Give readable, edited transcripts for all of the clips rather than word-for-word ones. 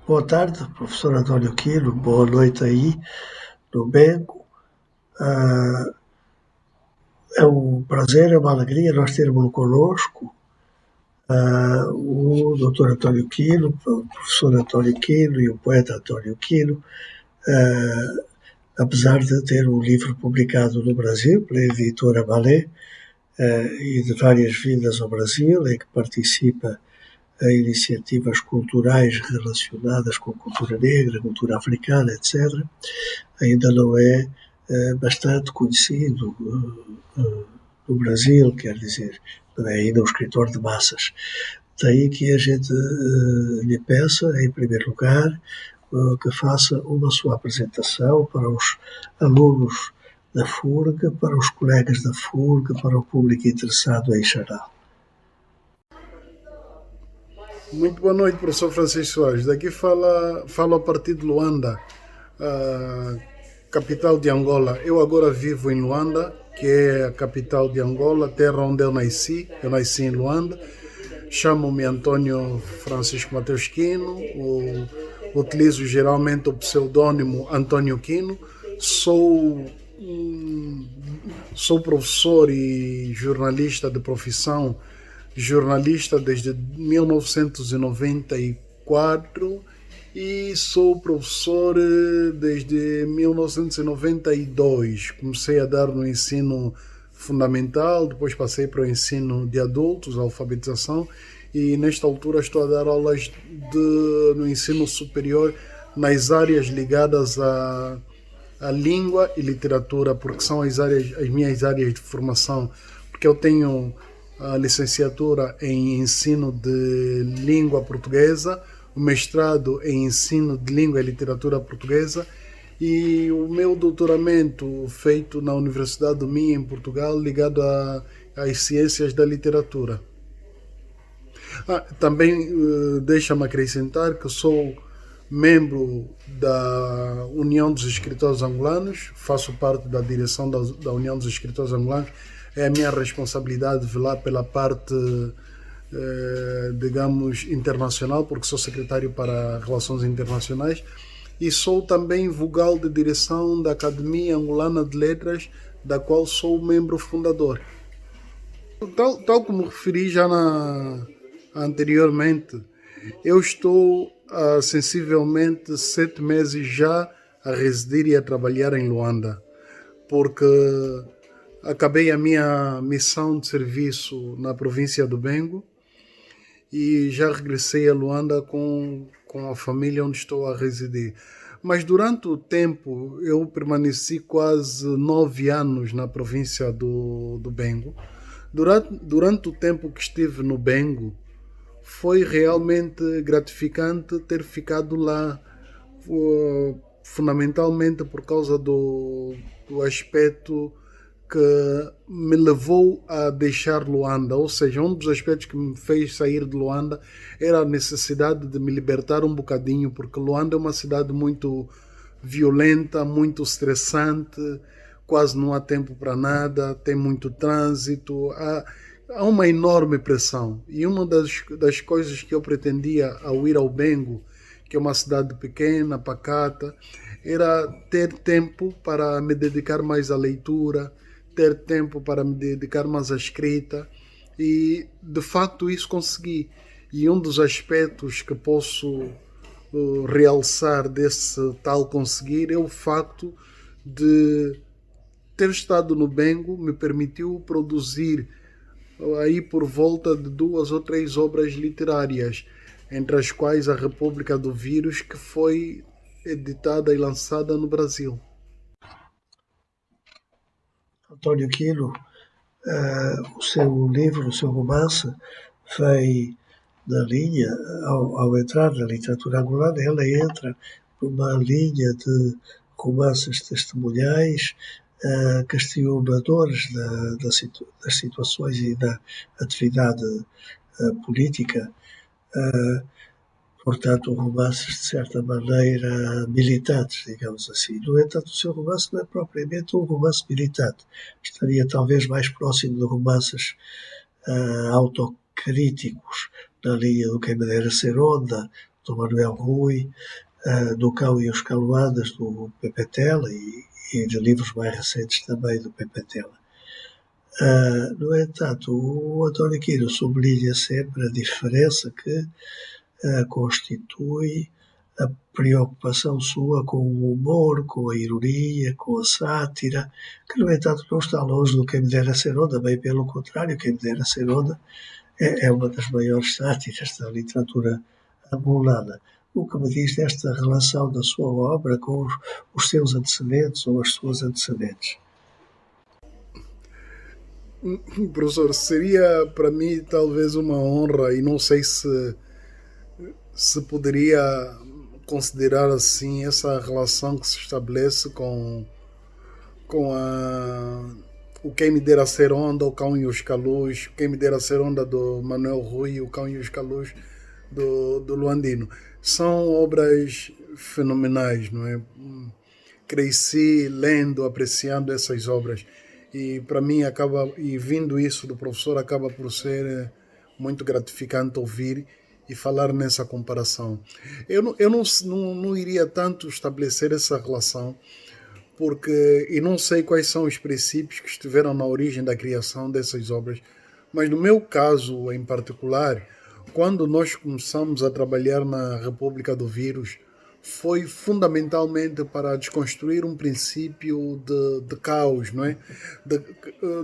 Boa tarde, professor António Quilo. Boa noite aí no Bengo. Ah, é um prazer, é uma alegria nós termos conosco o Dr. António Quilo, o professor António Quilo e o poeta António Quilo. Ah, Apesar de ter um livro publicado no Brasil pela editora Malé e de várias vindas ao Brasil, em que participa a iniciativas culturais relacionadas com cultura negra, cultura africana, etc., ainda não é bastante conhecido no Brasil, quer dizer, não é ainda um escritor de massas. Daí que a gente lhe peça, em primeiro lugar, que faça uma sua apresentação para os alunos da FURG, para os colegas da FURG, para o público interessado em geral. Muito boa noite, professor Francisco Soares. Daqui falo a partir de Luanda, a capital de Angola. Eu agora vivo em Luanda, que é a capital de Angola, terra onde eu nasci. Eu nasci em Luanda. Chamo-me Antônio Francisco Mateus Quino. Utilizo geralmente o pseudônimo Antônio Quino. Sou professor e jornalista de profissão, jornalista desde 1994 e sou professor desde 1992. Comecei a dar no ensino fundamental, depois passei para o ensino de adultos, a alfabetização, e nesta altura estou a dar aulas no ensino superior nas áreas ligadas a língua e literatura, porque são as minhas áreas de formação, porque eu tenho a licenciatura em ensino de língua portuguesa, o mestrado em ensino de língua e literatura portuguesa e o meu doutoramento feito na Universidade do Minho, em Portugal, ligado às ciências da literatura. Também deixa-me acrescentar que sou membro da União dos Escritores Angolanos, faço parte da direção da União dos Escritores Angolanos. É a minha responsabilidade velar pela parte, digamos, internacional, porque sou secretário para Relações Internacionais, e sou também vogal de direção da Academia Angolana de Letras, da qual sou membro fundador. Tal como referi já anteriormente, eu estou há sensivelmente 7 meses já a residir e a trabalhar em Luanda, porque acabei a minha missão de serviço na província do Bengo e já regressei a Luanda com a família onde estou a residir. Mas durante o tempo, eu permaneci quase 9 anos na província do Bengo. Durante o tempo que estive no Bengo, foi realmente gratificante ter ficado lá, fundamentalmente por causa do aspecto que me levou a deixar Luanda, ou seja, um dos aspectos que me fez sair de Luanda era a necessidade de me libertar um bocadinho, porque Luanda é uma cidade muito violenta, muito estressante, quase não há tempo para nada, tem muito trânsito, há uma enorme pressão. E uma das coisas que eu pretendia ao ir ao Bengo, que é uma cidade pequena, pacata, era ter tempo para me dedicar mais à leitura, ter tempo para me dedicar mais à escrita, e de facto isso consegui. E um dos aspectos que posso realçar desse tal conseguir é o facto de ter estado no Bengo me permitiu produzir aí por volta de 2 ou 3 obras literárias, entre as quais a República do Vírus, que foi editada e lançada no Brasil. António Quilo, o seu livro, o seu romance, foi na linha, ao entrar na literatura angolana, ela entra numa linha de romances testemunhais, questionadores das situações e da atividade política, portanto, romances de certa maneira militantes, digamos assim. No entanto, o seu romance não é propriamente um romance militante, estaria talvez mais próximo de romances autocríticos, na linha do Quem Me Dera Ser Onda, do Manuel Rui, do Cão e os Caloadas, do Pepe Tela, e de livros mais recentes também do Pepe Tela. No entanto, o António Quiro sublinha sempre a diferença que constitui a preocupação sua com o humor, com a ironia, com a sátira, que, no entanto, não está longe do Quem Me Dera Ser Onda, bem pelo contrário, Quem Me Dera Ser Onda é uma das maiores sátiras da literatura angolana. O que me diz desta relação da sua obra com os seus antecedentes ou as suas antecedentes? Professor, seria para mim talvez uma honra, e não sei se poderia considerar assim essa relação que se estabelece com o Quem Me Dera Ser Onda, o Cão e os Calus, Quem Me Dera Ser Onda do Manuel Rui, o Cão e os Calus do Luandino. São obras fenomenais, não é? Cresci lendo, apreciando essas obras, e para mim acaba, e vindo isso do professor, acaba por ser muito gratificante ouvir e falar nessa comparação. Eu não iria tanto estabelecer essa relação, porque e não sei quais são os princípios que estiveram na origem da criação dessas obras, mas no meu caso em particular, quando nós começamos a trabalhar na República do Vírus, foi fundamentalmente para desconstruir um princípio de caos, não é?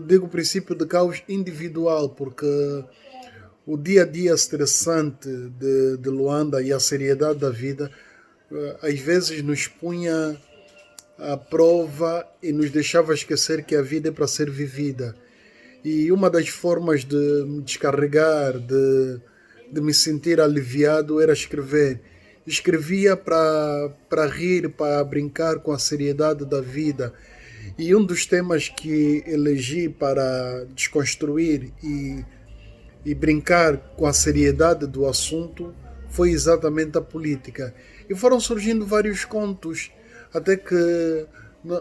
Digo princípio de caos individual, porque o dia a dia estressante de Luanda e a seriedade da vida às vezes nos punha à prova e nos deixava esquecer que a vida é para ser vivida. E uma das formas de me descarregar, de me sentir aliviado, era escrever. Escrevia para rir, para brincar com a seriedade da vida. E um dos temas que elegi para desconstruir e brincar com a seriedade do assunto foi exatamente a política. E foram surgindo vários contos, até que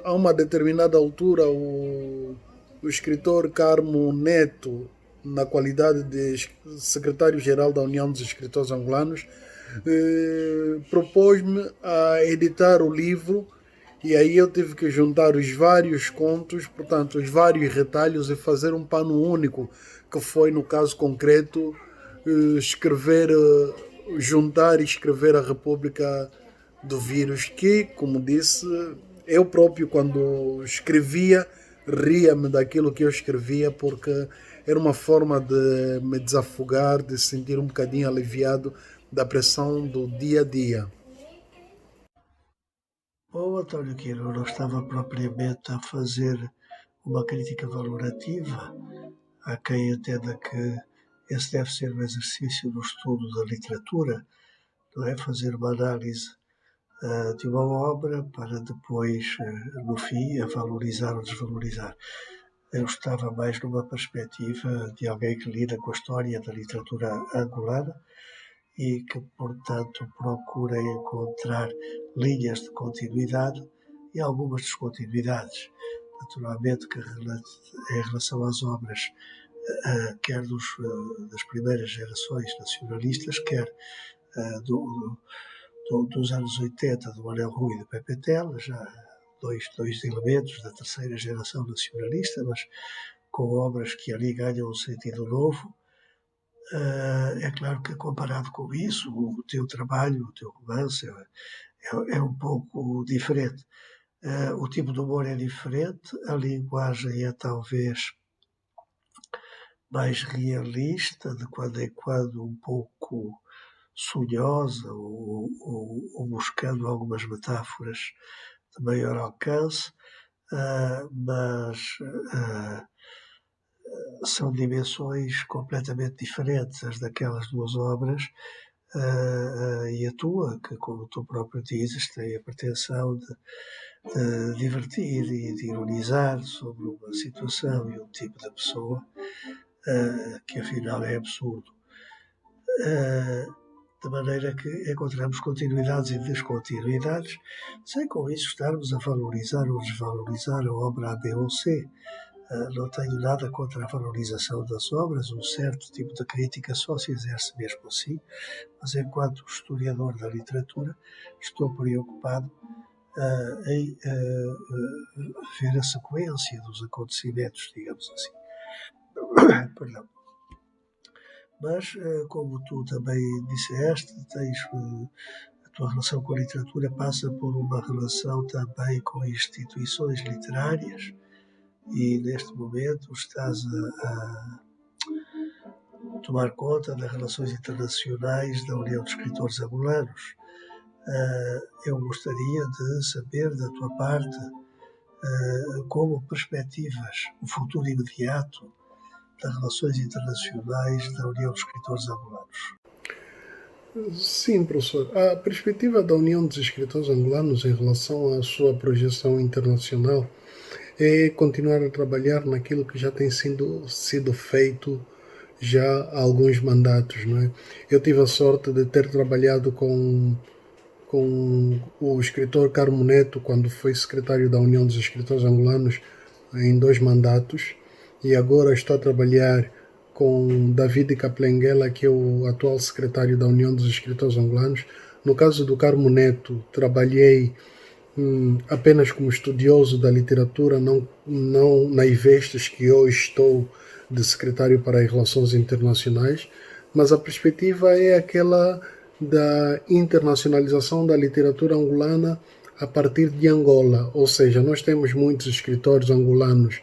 a uma determinada altura o escritor Carmo Neto, na qualidade de secretário-geral da União dos Escritores Angolanos, propôs-me a editar o livro, e aí eu tive que juntar os vários contos, portanto, os vários retalhos, e fazer um pano único, que foi, no caso concreto, escrever, juntar e escrever a República do Vírus, que, como disse, eu próprio, quando escrevia, ria-me daquilo que eu escrevia, porque era uma forma de me desafogar, de se sentir um bocadinho aliviado da pressão do dia a dia. O António Quiro não estava propriamente a fazer uma crítica valorativa. Há quem entenda que esse deve ser um exercício no estudo da literatura, não é? Fazer uma análise de uma obra para depois, no fim, a valorizar ou desvalorizar. Eu estava mais numa perspectiva de alguém que lida com a história da literatura angolana e que, portanto, procura encontrar linhas de continuidade e algumas descontinuidades. Naturalmente que em relação às obras, quer das primeiras gerações nacionalistas, quer dos anos 80, do Manuel Rui e do Pepe Tela, já dois elementos da terceira geração nacionalista, mas com obras que ali ganham um sentido novo. É claro que, comparado com isso, o teu trabalho, o teu romance é um pouco diferente. O tipo de humor é diferente, a linguagem é talvez mais realista, de quando em quando um pouco sonhosa ou buscando algumas metáforas de maior alcance, mas são dimensões completamente diferentes as daquelas duas obras, e a tua, que, como tu próprio dizes, tem a pretensão de divertir e de ironizar sobre uma situação e um tipo de pessoa que afinal é absurdo. De maneira que encontramos continuidades e descontinuidades, sem com isso estarmos a valorizar ou desvalorizar a obra A, B ou C. Não tenho nada contra a valorização das obras, um certo tipo de crítica só se exerce mesmo assim, mas enquanto historiador da literatura estou preocupado em ver a sequência dos acontecimentos, digamos assim. Perdão. Mas, como tu também disseste, a tua relação com a literatura passa por uma relação também com instituições literárias e, neste momento, estás a tomar conta das relações internacionais da União de Escritores Angolanos. Eu gostaria de saber da tua parte como perspectivas o futuro imediato das relações internacionais da União de Escritores Angolanos. Sim, professor. A perspectiva da União dos Escritores Angolanos em relação à sua projeção internacional é continuar a trabalhar naquilo que já tem sido feito já há alguns mandatos, não é? Eu tive a sorte de ter trabalhado com o escritor Carmo Neto quando foi secretário da União dos Escritores Angolanos em 2 mandatos, e agora estou a trabalhar com David Kaplenguela, que é o atual secretário da União dos Escritores Angolanos. No caso do Carmo Neto, trabalhei apenas como estudioso da literatura, não nas vestes que hoje estou de secretário para as Relações Internacionais, mas a perspectiva é aquela da internacionalização da literatura angolana a partir de Angola, ou seja, nós temos muitos escritores angolanos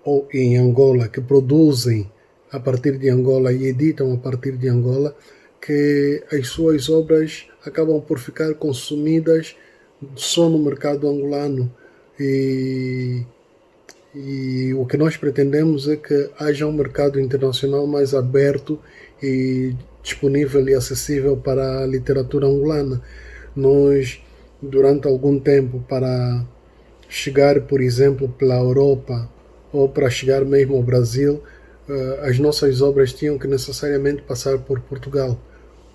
ou em Angola que produzem a partir de Angola e editam a partir de Angola, que as suas obras acabam por ficar consumidas só no mercado angolano, e o que nós pretendemos é que haja um mercado internacional mais aberto e disponível e acessível para a literatura angolana. Nós, durante algum tempo, para chegar, por exemplo, pela Europa ou para chegar mesmo ao Brasil, as nossas obras tinham que necessariamente passar por Portugal.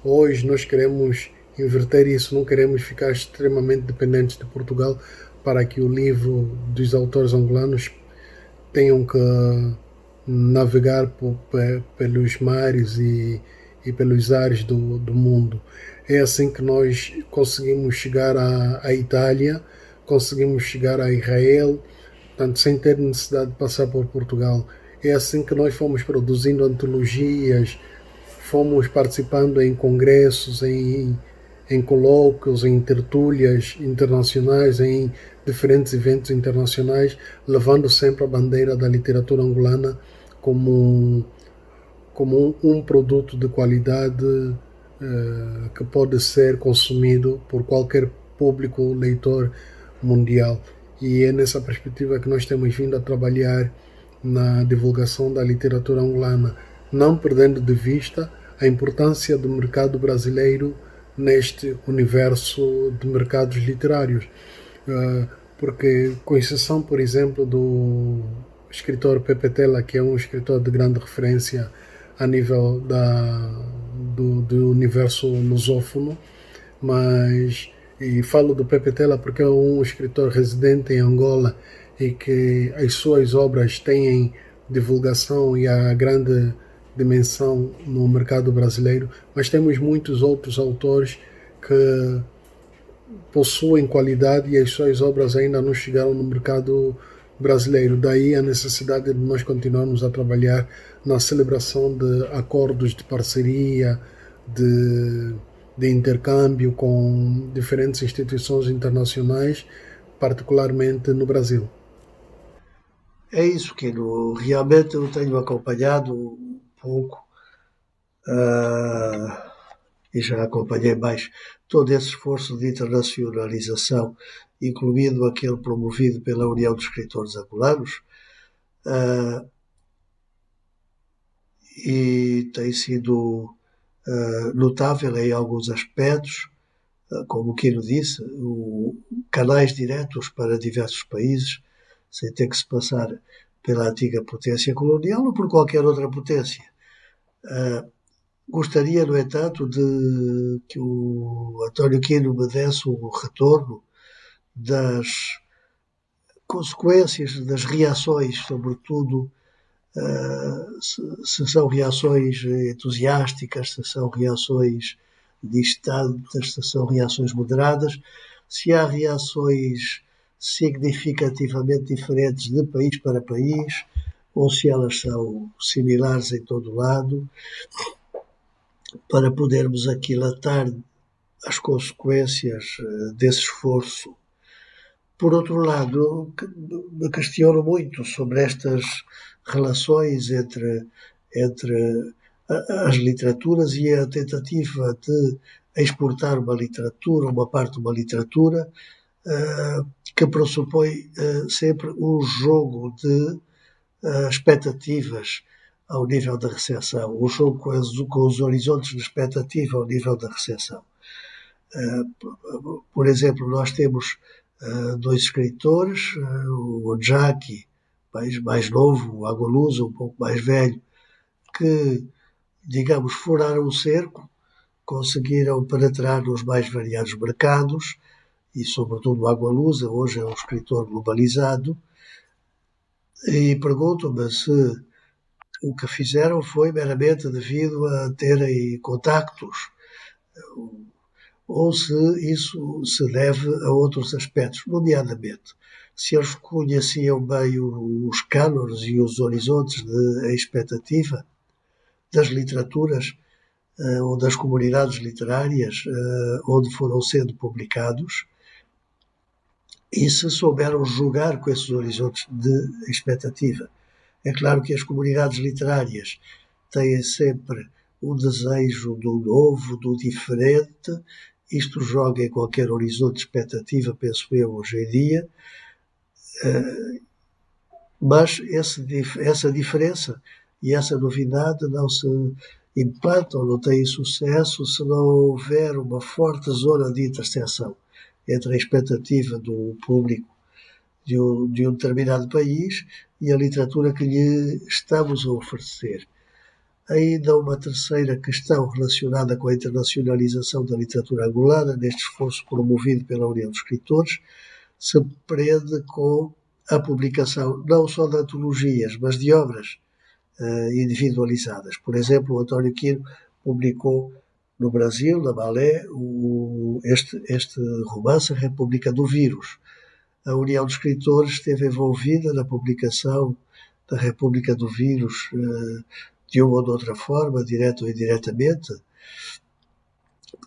Hoje nós queremos inverter isso, não queremos ficar extremamente dependentes de Portugal para que o livro dos autores angolanos tenham que navegar pelos mares e pelos ares do mundo. É assim que nós conseguimos chegar à Itália, conseguimos chegar a Israel, portanto, sem ter necessidade de passar por Portugal. É assim que nós fomos produzindo antologias, fomos participando em congressos, em colóquios, em tertúlias internacionais, em diferentes eventos internacionais, levando sempre a bandeira da literatura angolana como um produto de qualidade que pode ser consumido por qualquer público leitor mundial. E é nessa perspectiva que nós temos vindo a trabalhar na divulgação da literatura angolana, não perdendo de vista a importância do mercado brasileiro neste universo de mercados literários. Porque, com exceção, por exemplo, do escritor Pepe Tela, que é um escritor de grande referência a nível do universo lusófono, e falo do Pepe Tela porque é um escritor residente em Angola e que as suas obras têm divulgação e a grande dimensão no mercado brasileiro, mas temos muitos outros autores que possuem qualidade e as suas obras ainda não chegaram no mercado brasileiro. Daí a necessidade de nós continuarmos a trabalhar na celebração de acordos de parceria, de intercâmbio com diferentes instituições internacionais, particularmente no Brasil. É isso que realmente eu tenho acompanhado um pouco e já acompanhei mais todo esse esforço de internacionalização, incluindo aquele promovido pela União de Escritores Angolanos, e tem sido notável em alguns aspectos, como o Quiro disse, canais diretos para diversos países, sem ter que se passar pela antiga potência colonial ou por qualquer outra potência. Gostaria, no entanto, de que o António Quino me desse um retorno das consequências das reações, sobretudo se são reações entusiásticas, se são reações distantes, se são reações moderadas, se há reações significativamente diferentes de país para país, ou se elas são similares em todo lado, para podermos aquilatar as consequências desse esforço. Por outro lado, me questiono muito sobre estas relações entre as literaturas e a tentativa de exportar uma literatura, uma parte de uma literatura, que pressupõe sempre um jogo de expectativas ao nível da recepção, um jogo com os horizontes de expectativa ao nível da recepção. Por exemplo, nós temos dois escritores, o Jackie, mais novo, o Agualusa, um pouco mais velho, que, digamos, furaram o cerco, conseguiram penetrar nos mais variados mercados, e sobretudo o Agualusa, hoje é um escritor globalizado, e pergunto-me se o que fizeram foi meramente devido a terem contactos, ou se isso se deve a outros aspectos, nomeadamente se eles conheciam bem os cânones e os horizontes de expectativa das literaturas ou das comunidades literárias onde foram sendo publicados, e se souberam jogar com esses horizontes de expectativa. É claro que as comunidades literárias têm sempre um desejo do novo, do diferente. Isto joga em qualquer horizonte de expectativa, penso eu, hoje em dia. Mas essa diferença e essa novidade não se implantam, não têm sucesso se não houver uma forte zona de interseção entre a expectativa do público de um determinado país e a literatura que lhe estamos a oferecer. Ainda uma terceira questão relacionada com a internacionalização da literatura angolana, neste esforço promovido pela União dos Escritores, se prende com a publicação não só de antologias, mas de obras individualizadas. Por exemplo, o António Quino publicou no Brasil, na Malé, este romance, A República do Vírus. A União dos Escritores esteve envolvida na publicação da República do Vírus de uma ou de outra forma, direta ou indiretamente.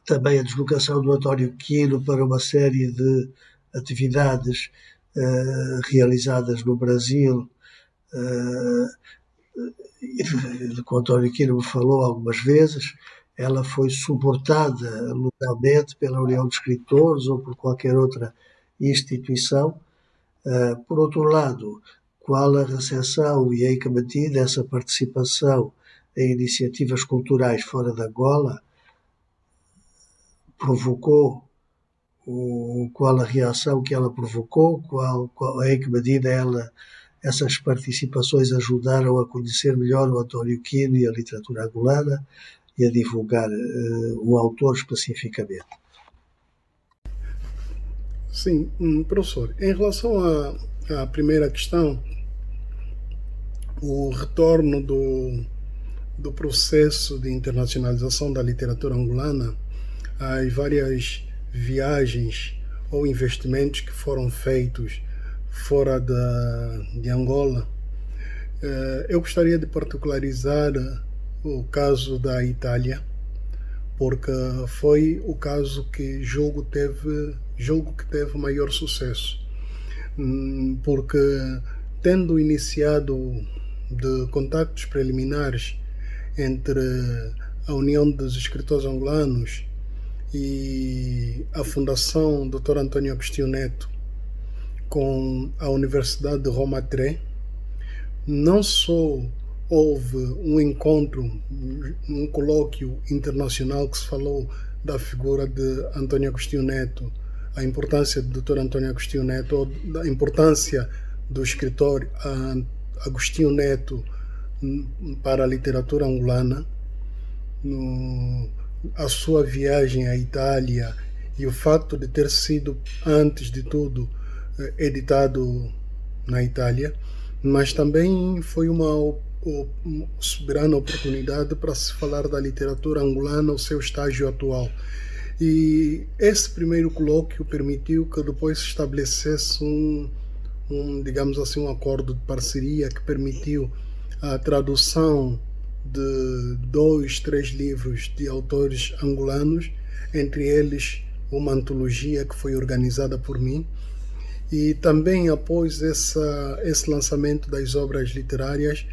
Também a deslocação do António Quino para uma série de atividades realizadas no Brasil, de que o António Quino me falou algumas vezes. Ela foi suportada localmente pela União de Escritores ou por qualquer outra instituição. Por outro lado, qual a recepção e em que medida essa participação em iniciativas culturais fora de Angola provocou, qual a reação que ela provocou, em que medida essas participações ajudaram a conhecer melhor o António Quino e a literatura angolana e a divulgar o autor especificamente. Sim, professor, em relação à primeira questão, o retorno do processo de internacionalização da literatura angolana, as várias viagens ou investimentos que foram feitos fora de Angola, eu gostaria de particularizar o caso da Itália, porque foi o caso que julgo que teve maior sucesso, porque tendo iniciado de contactos preliminares entre a União dos Escritores Angolanos e a Fundação Dr. Antônio Agostinho Neto com a Universidade de Roma III, não só houve um encontro, um colóquio internacional que se falou da figura de Antônio Agostinho Neto, a importância do Dr. Antônio Agostinho Neto, a importância do escritor Agostinho Neto para a literatura angolana, a sua viagem à Itália e o fato de ter sido, antes de tudo, editado na Itália, mas também foi uma soberana oportunidade para se falar da literatura angolana, o seu estágio atual. E esse primeiro colóquio permitiu que depois se estabelecesse digamos assim, um acordo de parceria que permitiu a tradução de 2, 3 livros de autores angolanos, entre eles uma antologia que foi organizada por mim. E também após esse lançamento das obras literárias,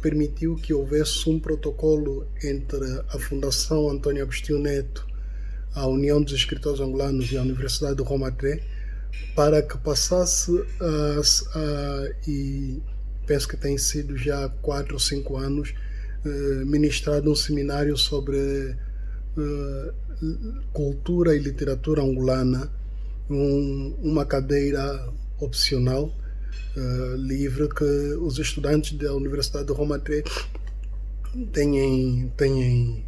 permitiu que houvesse um protocolo entre a Fundação Antônio Agostinho Neto, a União dos Escritores Angolanos e a Universidade de Roma III, para que passasse e penso que tem sido já 4 ou 5 anos, ministrado um seminário sobre cultura e literatura angolana, uma cadeira opcional, livre, que os estudantes da Universidade de Roma III têm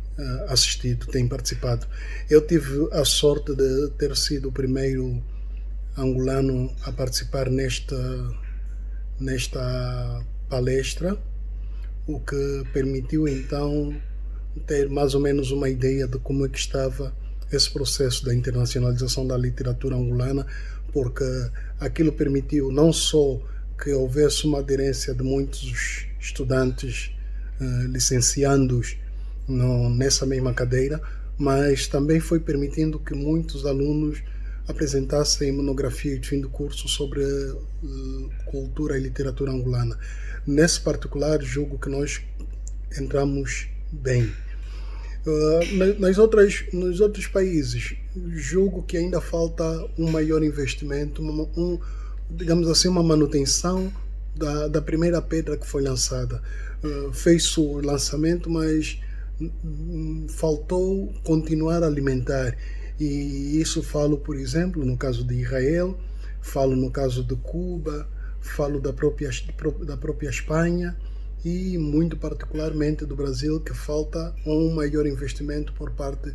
assistido, têm participado. Eu tive a sorte de ter sido o primeiro angolano a participar nesta palestra, o que permitiu então ter mais ou menos uma ideia de como é que estava esse processo da internacionalização da literatura angolana, porque aquilo permitiu não só que houvesse uma aderência de muitos estudantes licenciandos nessa mesma cadeira, mas também foi permitindo que muitos alunos apresentassem monografia de fim de curso sobre cultura e literatura angolana. Nesse particular, julgo que nós entramos bem. Nos outros países, julgo que ainda falta um maior investimento, digamos assim, uma manutenção da primeira pedra que foi lançada. Fez-se o lançamento, mas faltou continuar a alimentar. E isso falo, por exemplo, no caso de Israel, falo no caso de Cuba, falo da própria Espanha e muito particularmente do Brasil, que falta um maior investimento por parte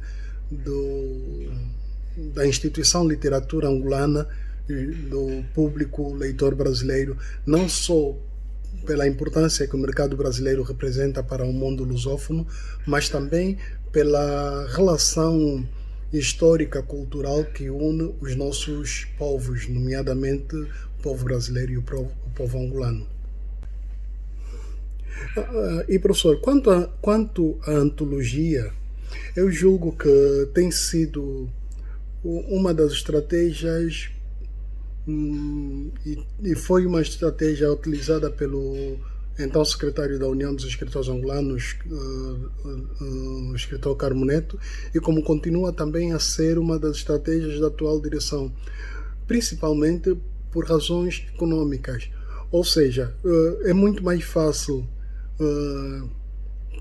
da instituição literatura angolana, do público leitor brasileiro, não só pela importância que o mercado brasileiro representa para o mundo lusófono, mas também pela relação histórica, cultural que une os nossos povos, nomeadamente o povo brasileiro e o povo angolano. E professor, quanto à antologia, eu julgo que tem sido uma das estratégias, e foi uma estratégia utilizada pelo então secretário da União dos Escritores Angolanos, o escritor Carmo Neto, e como continua também a ser uma das estratégias da atual direção, principalmente por razões econômicas. Ou seja, é muito mais fácil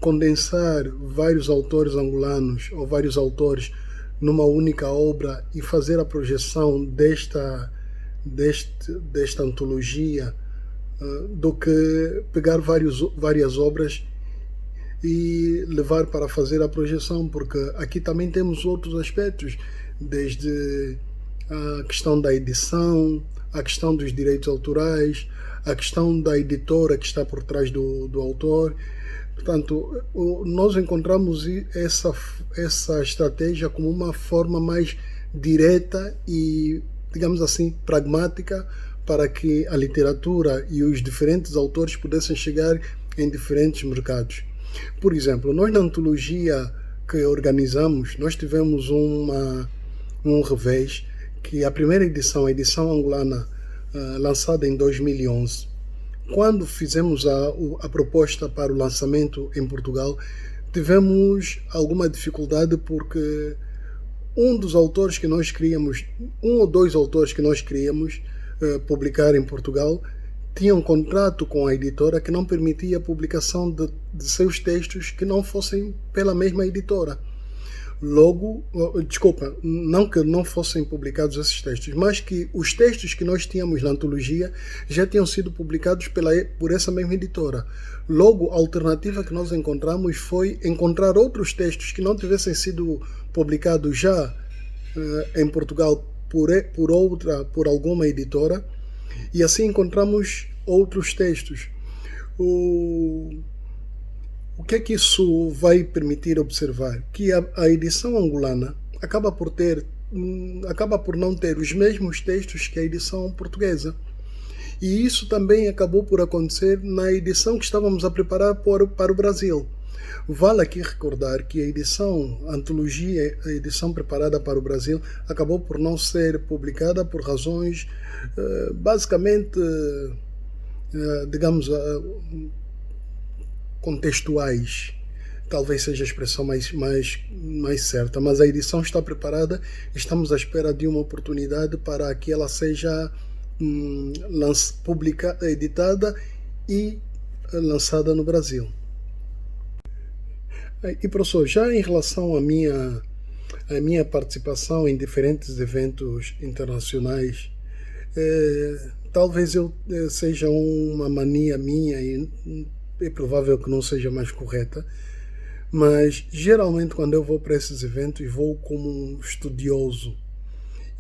condensar vários autores angolanos ou vários autores numa única obra e fazer a projeção desta antologia, do que pegar várias obras e levar para fazer a projeção, porque aqui também temos outros aspectos, desde a questão da edição, a questão dos direitos autorais, a questão da editora que está por trás do autor. Portanto, nós encontramos essa estratégia como uma forma mais direta e, digamos assim, pragmática, para que a literatura e os diferentes autores pudessem chegar em diferentes mercados. Por exemplo, nós na antologia que organizamos, nós tivemos um revés, que a primeira edição, a edição angolana, lançada em 2011, quando fizemos a proposta para o lançamento em Portugal, tivemos alguma dificuldade porque um dos autores que nós queríamos, um ou dois autores que nós queríamos publicar em Portugal, tinha um contrato com a editora que não permitia a publicação de seus textos que não fossem pela mesma editora. Logo, não que não fossem publicados esses textos, mas que os textos que nós tínhamos na antologia já tinham sido publicados por essa mesma editora. Logo, a alternativa que nós encontramos foi encontrar outros textos que não tivessem sido publicados já em Portugal por alguma editora, E assim encontramos outros textos. O, o que é que isso vai permitir observar? Que a edição angolana acaba por não ter os mesmos textos que a edição portuguesa. E isso também acabou por acontecer na edição que estávamos a preparar para o Brasil. Vale aqui recordar que a antologia, a edição preparada para o Brasil, acabou por não ser publicada por razões basicamente, digamos, contextuais. Talvez seja a expressão mais certa, mas a edição está preparada, estamos à espera de uma oportunidade para que ela seja publicada, editada e lançada no Brasil. E professor, já em relação à minha participação em diferentes eventos internacionais, talvez seja uma mania minha e é provável que não seja mais correta, mas geralmente quando eu vou para esses eventos vou como um estudioso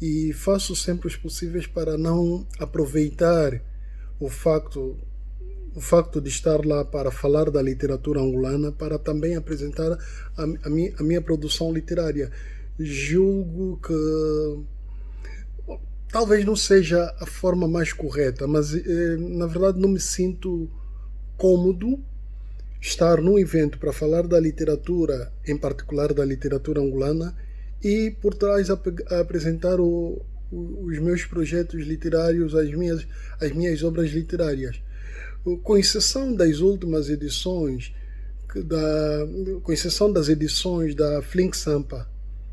e faço sempre os possíveis para não aproveitar o facto de estar lá para falar da literatura angolana, para também apresentar a minha produção literária. Julgo que talvez não seja a forma mais correta, mas na verdade não me sinto cômodo estar num evento para falar da literatura, em particular da literatura angolana, e por trás apresentar os meus projetos literários, as minhas obras literárias. Com exceção das últimas edições, com exceção das edições da Flink Sampa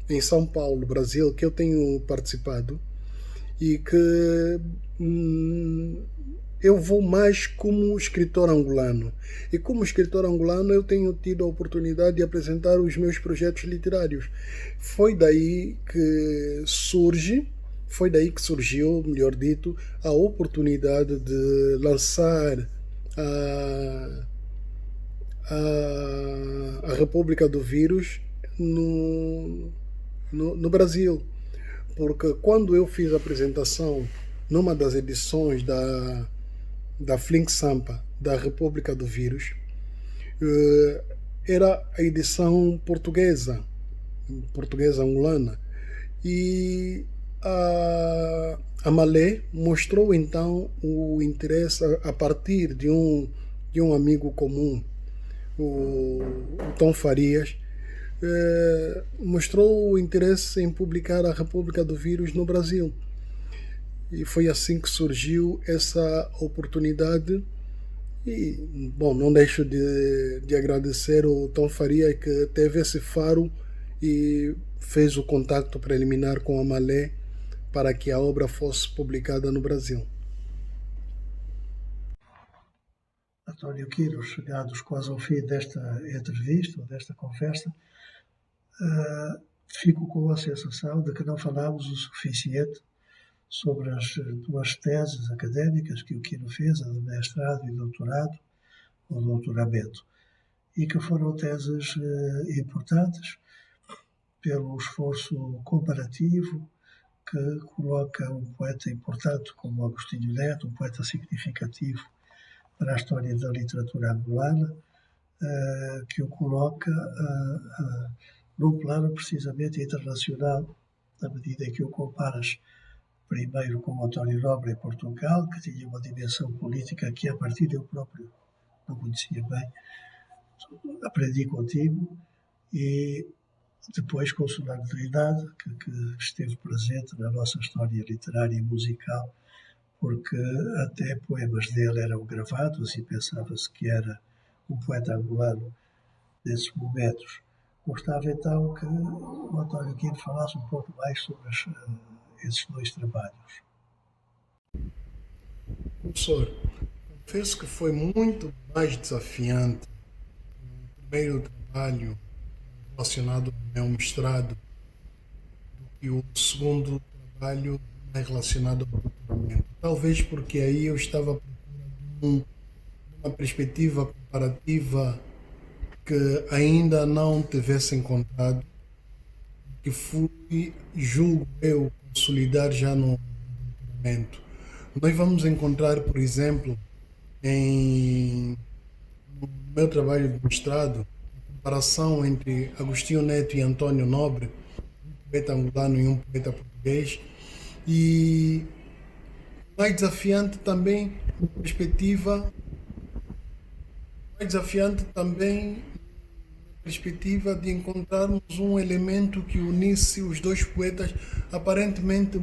em São Paulo, Brasil, que eu tenho participado, e que eu vou mais como escritor angolano. E como escritor angolano eu tenho tido a oportunidade de apresentar os meus projetos literários. Foi daí que surgiu, melhor dito, a oportunidade de lançar a República do Vírus no Brasil. Porque quando eu fiz a apresentação numa das edições da Flink Sampa da República do Vírus, era a edição portuguesa angolana, e a Malé mostrou então o interesse a partir de um amigo comum, o Tom Farias, mostrou o interesse em publicar a República do Vírus no Brasil. E foi assim que surgiu essa oportunidade. E, bom, não deixo de agradecer o Tom Faria, que teve esse faro e fez o contato preliminar com a Malé para que a obra fosse publicada no Brasil. António Quiro, chegados quase ao fim desta entrevista, desta conversa, fico com a sensação de que não falámos o suficiente sobre as duas teses académicas que o Quiro fez, a de mestrado e doutorado, ou doutoramento, e que foram teses importantes pelo esforço comparativo que coloca um poeta importante como Agostinho Neto, um poeta significativo para a história da literatura angolana, que o coloca num plano precisamente internacional, na medida em que o comparas primeiro com o António Nobre em Portugal, que tinha uma dimensão política que a partir eu próprio não conhecia bem. Aprendi contigo, e depois com o Solano Trindade, que esteve presente na nossa história literária e musical, porque até poemas dele eram gravados e pensava-se que era um poeta angolano desses momentos. Gostava então que o António Quiro falasse um pouco mais sobre esses dois trabalhos. Professor, confesso que foi muito mais desafiante o primeiro trabalho relacionado ao meu mestrado do que o segundo trabalho relacionado ao doutoramento. Talvez porque aí eu estava procurando uma perspectiva comparativa que ainda não tivesse encontrado, que fui, julgo eu, consolidar já no doutoramento. Nós vamos encontrar, por exemplo, em no meu trabalho de mestrado, a comparação entre Agostinho Neto e Antônio Nobre, um poeta angolano e um poeta português, e mais desafiante também, perspectiva, mais desafiante também perspectiva de encontrarmos um elemento que unisse os dois poetas aparentemente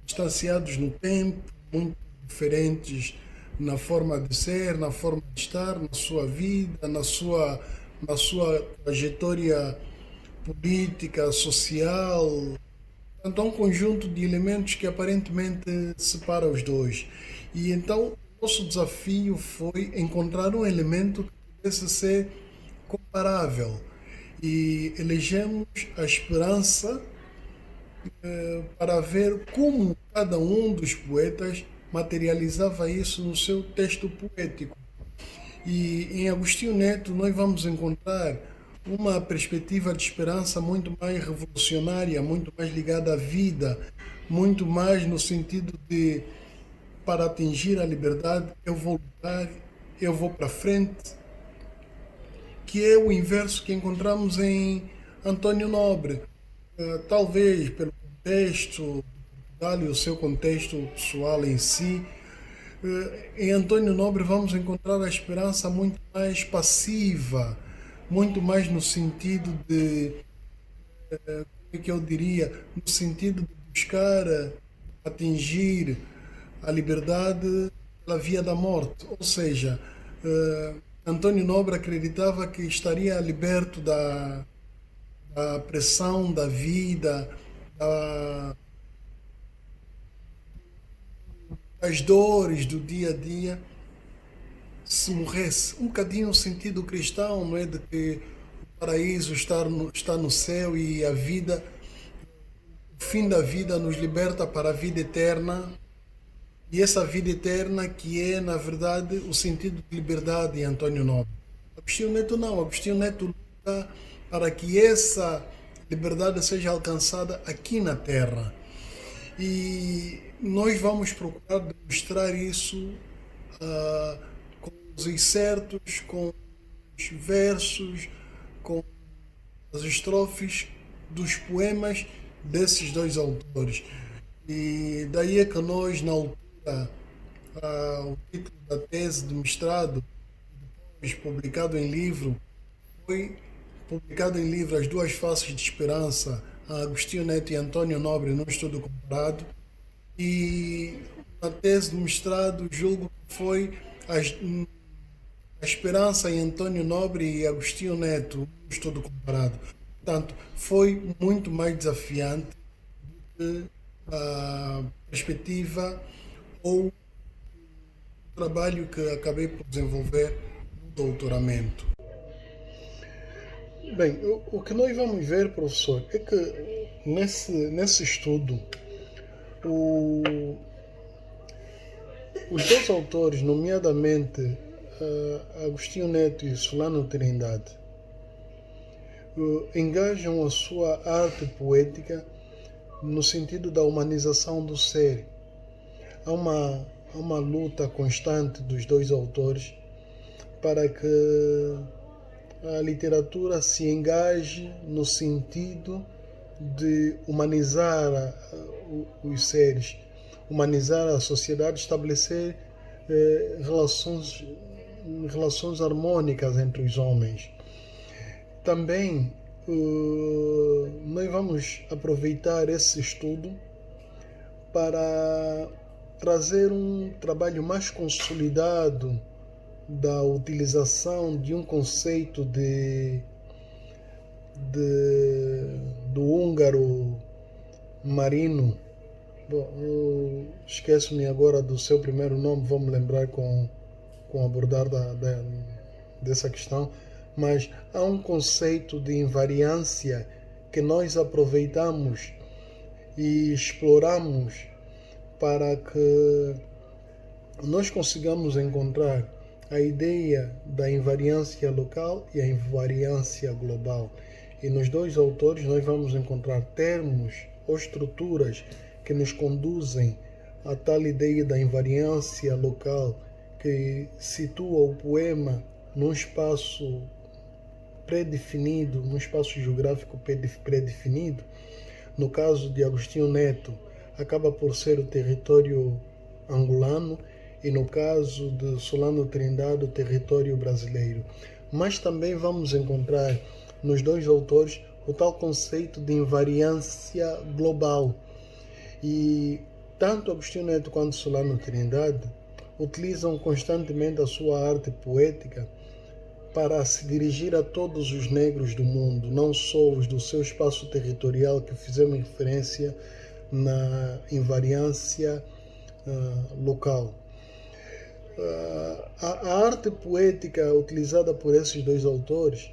distanciados no tempo, muito diferentes na forma de ser, na forma de estar, na sua vida, na sua trajetória política, social. Então, um conjunto de elementos que aparentemente separa os dois. E então, o nosso desafio foi encontrar um elemento que pudesse ser comparável. E elegemos a esperança para ver como cada um dos poetas materializava isso no seu texto poético. E em Agostinho Neto nós vamos encontrar uma perspectiva de esperança muito mais revolucionária, muito mais ligada à vida, muito mais no sentido de para atingir a liberdade eu vou lutar, eu vou para frente, que é o inverso que encontramos em Antônio Nobre. Talvez pelo contexto de Portugal e o seu contexto pessoal em si, em Antônio Nobre vamos encontrar a esperança muito mais passiva, muito mais no sentido de, como é que eu diria, no sentido de buscar atingir a liberdade pela via da morte. Ou seja, Antônio Nobre acreditava que estaria liberto da pressão da vida, da, das dores do dia a dia, se morresse. Um bocadinho o sentido cristão, não é? De que o paraíso está no céu e a vida, o fim da vida nos liberta para a vida eterna. E essa vida eterna que é, na verdade, o sentido de liberdade em Antônio Nobre. Agostinho Neto não. Agostinho Neto luta para que essa liberdade seja alcançada aqui na Terra. E nós vamos procurar demonstrar isso ah, com os excertos, com os versos, com as estrofes dos poemas desses dois autores. E daí é que nós, na altura, o título da tese de mestrado, depois publicado em livro, foi publicado em livro As Duas Faces de Esperança, a Agostinho Neto e Antônio Nobre, num estudo comparado. E na tese de mestrado, julgo que foi as, a esperança em Antônio Nobre e Agostinho Neto, um estudo comparado. Portanto, foi muito mais desafiante que a perspectiva ou o trabalho que acabei por desenvolver no doutoramento. Bem, o que nós vamos ver, professor, é que nesse estudo, o, os dois autores, nomeadamente Agostinho Neto e Solano Trindade, engajam a sua arte poética no sentido da humanização do ser. Há uma luta constante dos dois autores para que a literatura se engaje no sentido de humanizar os seres, humanizar a sociedade, estabelecer relações harmônicas entre os homens. Também nós vamos aproveitar esse estudo para trazer um trabalho mais consolidado da utilização de um conceito do húngaro Marino. Bom, esqueço-me agora do seu primeiro nome, vou me lembrar com abordar dessa questão, mas há um conceito de invariância que nós aproveitamos e exploramos para que nós consigamos encontrar a ideia da invariância local e a invariância global. E nos dois autores nós vamos encontrar termos ou estruturas que nos conduzem a tal ideia da invariância local, que situa o poema num espaço predefinido, num espaço geográfico predefinido. No caso de Agostinho Neto, acaba por ser o território angolano, e no caso de Solano Trindade, o território brasileiro. Mas também vamos encontrar nos dois autores o tal conceito de invariância global. E tanto Agostinho Neto quanto Solano Trindade utilizam constantemente a sua arte poética para se dirigir a todos os negros do mundo, não só os do seu espaço territorial, que fizemos referência na invariância local. A arte poética utilizada por esses dois autores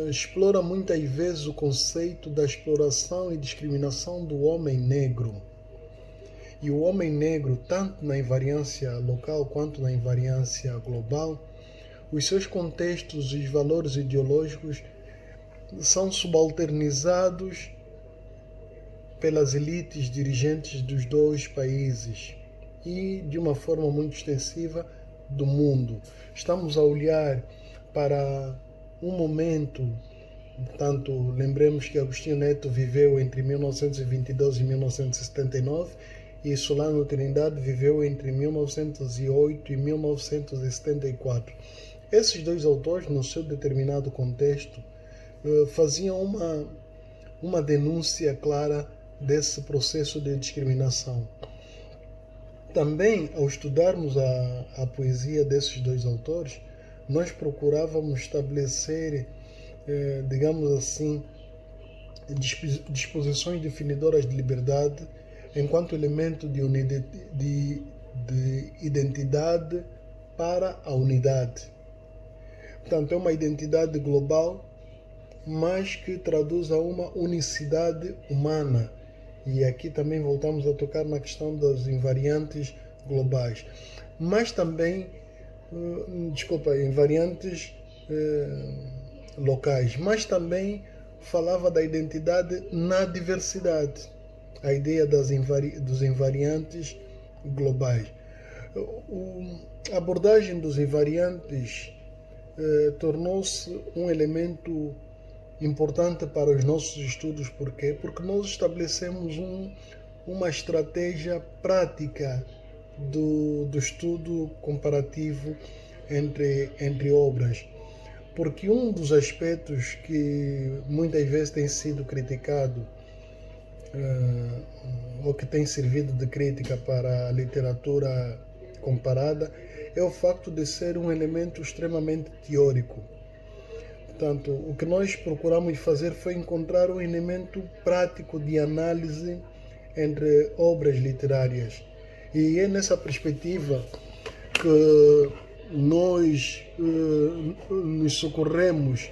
explora muitas vezes o conceito da exploração e discriminação do homem negro. E o homem negro, tanto na invariância local quanto na invariância global, os seus contextos e os valores ideológicos são subalternizados pelas elites dirigentes dos dois países e, de uma forma muito extensiva, do mundo. Estamos a olhar para um momento, portanto, lembremos que Agostinho Neto viveu entre 1922 e 1979 e Solano Trindade viveu entre 1908 e 1974. Esses dois autores, no seu determinado contexto, faziam uma denúncia clara desse processo de discriminação. Também, ao estudarmos a poesia desses dois autores, nós procurávamos estabelecer, digamos assim, disposições definidoras de liberdade enquanto elemento de identidade para a unidade. Portanto, é uma identidade global, mas que traduz a uma unicidade humana. E aqui também voltamos a tocar na questão das invariantes globais. Mas também, invariantes locais. Mas também falava da identidade na diversidade. A ideia dos invariantes globais. A abordagem dos invariantes tornou-se um elemento importante para os nossos estudos. Por quê? Porque nós estabelecemos uma estratégia prática do estudo comparativo entre obras. Porque um dos aspectos que muitas vezes tem sido criticado ou que tem servido de crítica para a literatura comparada é o facto de ser um elemento extremamente teórico. Portanto, o que nós procuramos fazer foi encontrar um elemento prático de análise entre obras literárias. E é nessa perspectiva que nós nos socorremos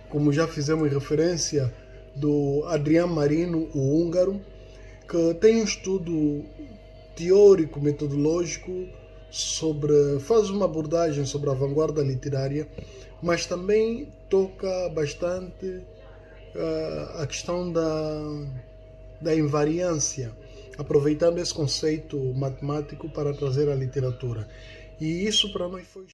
como já fizemos referência, do Adrián Marino, o húngaro, que tem um estudo teórico, metodológico, faz uma abordagem sobre a vanguarda literária, mas também toca bastante a questão da invariância, aproveitando esse conceito matemático para trazer a literatura. E isso para nós foi